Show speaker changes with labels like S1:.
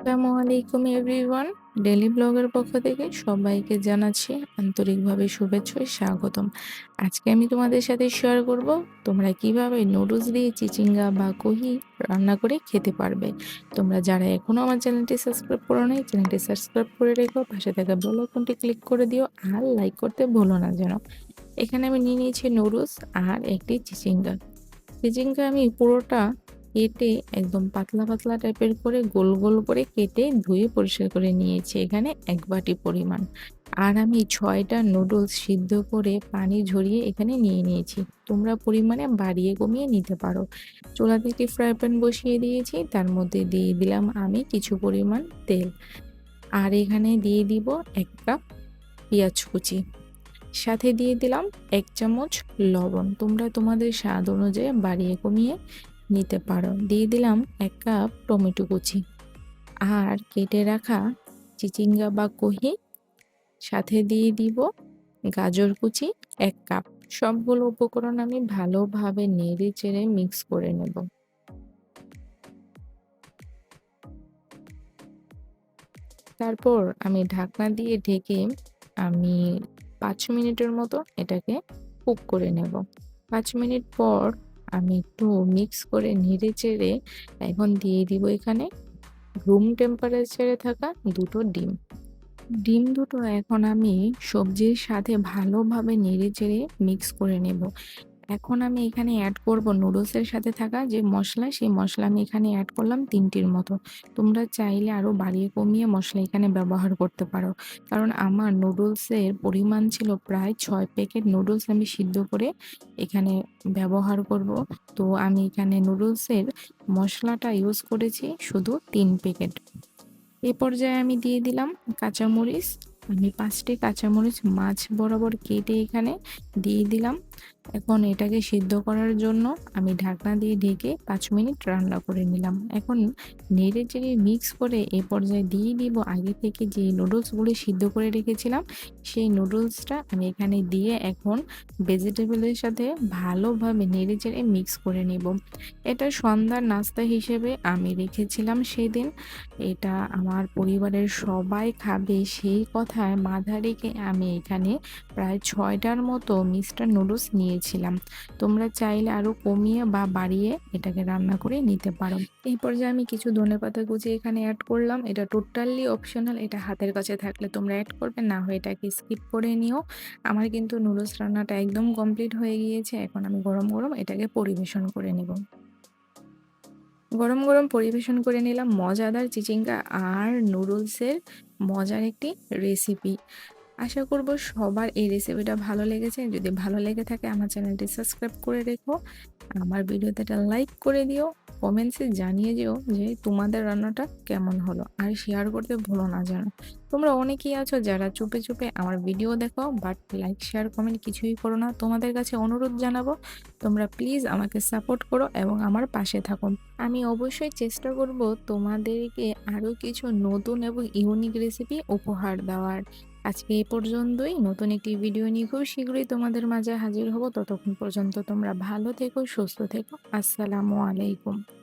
S1: আসসালামু আলাইকুম everyone. Daily ব্লগের পক্ষ থেকে সবাইকে জানাচ্ছি আন্তরিকভাবে শুভেচ্ছা ও স্বাগতম। আজকে আমি তোমাদের সাথে শেয়ার করব তোমরা কিভাবে নুডলস দিয়ে চিচিঙ্গা বা কহি রান্না করে খেতে পারবে। তোমরা যারা এখনো আমার চ্যানেলটি সাবস্ক্রাইব করো নাই, চ্যানেলটি সাবস্ক্রাইব করে রেখো, পাশে থাকা বেল আইকনটি ক্লিক করে দিও আর লাইক করতে ভুলো না যেন। এখানে আমি নিয়ে নিয়েছি নুডলস আর একটি চিচিঙ্গা। চিচিঙ্গা আমি পুরোটা কেটে একদম পাতলা পাতলা টাইপের করে গোল গোল করে কেটে ধুয়ে পরিষ্কার করে নিয়েছি এখানে ১ বাটি পরিমাণ। আর আমি ৬টা নুডলস সিদ্ধ করে পানি ঝরিয়ে এখানে নিয়ে নিয়েছি। তোমরা পরিমাণে বাড়িয়ে কমিয়ে নিতে পারো। চুলাতে একটি ফ্রাই প্যান বসিয়ে দিয়েছি, তার মধ্যে দিয়ে দিলাম আমি কিছু পরিমাণ তেল। আর এখানে দিয়ে দিব ১ কাপ পেঁয়াজ কুচি। সাথে দিয়ে দিলাম ১ চামচ লবণ। তোমরা তোমাদের স্বাদ অনুযায়ী বাড়িয়ে কমিয়ে নিতে পারো। দিয়ে দিলাম ১ কাপ টমেটো কুচি আর কেটে রাখা চিচিঙ্গা বা কহি, সাথে দিয়ে দিব গাজর কুচি ১ কাপ। সবগুলো উপকরণ আমি ভালোভাবে নেড়ে চেড়ে মিক্স করে নেব। তারপর আমি ঢাকনা দিয়ে ঢেকে আমি ৫ মিনিটের মতো এটাকে কুক করে নেব। ৫ মিনিট পর আমি একটু মিক্স করে নেড়ে চেড়ে এখন দিয়ে দিব এখানে রুম টেম্পারেচারে থাকা ২টো ডিম। ডিম দুটো এখন আমি সবজির সাথে ভালোভাবে নেড়েচেড়ে মিক্স করে নেব। এখন আমি এখানে অ্যাড করব নুডলসের সাথে থাকা যে মসলা, সেই মসলা আমি এখানে অ্যাড করলাম ৩ টির মতো। তোমরা চাইলে আরো বাড়িয়ে কমিয়ে মসলা এখানে ব্যবহার করতে পারো। কারণ আমার নুডলসের পরিমাণ ছিল প্রায় ৬ প্যাকেট নুডলস আমি সিদ্ধ করে এখানে ব্যবহার করব। তো আমি এখানে নুডলসের মসলাটা ইউজ করেছি শুধু ৩ প্যাকেট। এ পর্যায়ে আমি দিয়ে দিলাম কাঁচামরিচ। আমি ৫ টি কাঁচামরিচ মাঝ বরাবর কেটে এখানে দিয়ে দিলাম। এখন এটাকে সিদ্ধ করার জন্য আমি ঢাকনা দিয়ে ঢেকে ৫ মিনিট রান্না করে নিলাম। এখন নেড়ে-চেড়ে মিক্স করে এ পর্যায়ে দিয়ে দিব আগে থেকে যে নুডলসগুলো সিদ্ধ করে রেখেছিলাম, সেই নুডলসটা আমি এখানে দিয়ে এখন ভেজিটেবলের সাথে ভালোভাবে নেড়ে-চেড়ে মিক্স করে নিব। এটা সন্ধ্যার নাস্তা হিসেবে আমি রেখেছিলাম সেদিন। এটা আমার পরিবারের সবাই খাবে সেই কথায় মাথা রেখে আমি এখানে প্রায় ৬টার মতো মিস্টার নুডলস নিয়েছিলাম। তোমরা চাইলে আরো কমিয়ে বা বাড়িয়ে এটাকে রান্না করে নিতে পারো। এই পর্যায়ে আমি কিছু ধনেপাতা কুচি এখানে অ্যাড করলাম। এটা টোটালি অপশনাল, এটা হাতের কাছে থাকলে তোমরা অ্যাড করবে, না হয় এটাকে স্কিপ করে নিও। আমার কিন্তু নুডলস রান্নাটা একদম কমপ্লিট হয়ে গিয়েছে। এখন আমি গরম গরম এটাকে পরিবেশন করে নেব। গরম গরম পরিবেশন করে নিলাম মজাদার চিচিঙ্গা আর নুডলসের মজার একটি রেসিপি। আশা করব সবার এই রেসিপিটা ভালো লেগেছে। যদি ভালো লেগে থাকে আমার চ্যানেলটি সাবস্ক্রাইব করে রেখো। আমার ভিডিওতে একটা লাইক করে দিও। কমেন্টসে জানিয়ে যেও যে তোমাদের রান্নাটা কেমন হলো। আর শেয়ার করতে ভুলো না যেন। তোমরা অনেকেই আছো যারা চুপে চুপে আমার ভিডিও দেখো বাট লাইক, শেয়ার, কমেন্ট কিছুই করো না। তোমাদের কাছে অনুরোধ জানাবো, তোমরা প্লিজ আমাকে সাপোর্ট করো এবং আমার পাশে থাকো। আমি অবশ্যই চেষ্টা করব তোমাদেরকে আরো কিছু নতুন এবং ইউনিক রেসিপি উপহার দেওয়ার। আজকে এই পর্যন্তই। নতুন একটি ভিডিও নিয়ে খুব শীঘ্রই তোমাদের মাঝে হাজির হব। ততক্ষণ পর্যন্ত তোমরা ভালো থেকো, সুস্থ থেকো। আসসালামু আলাইকুম।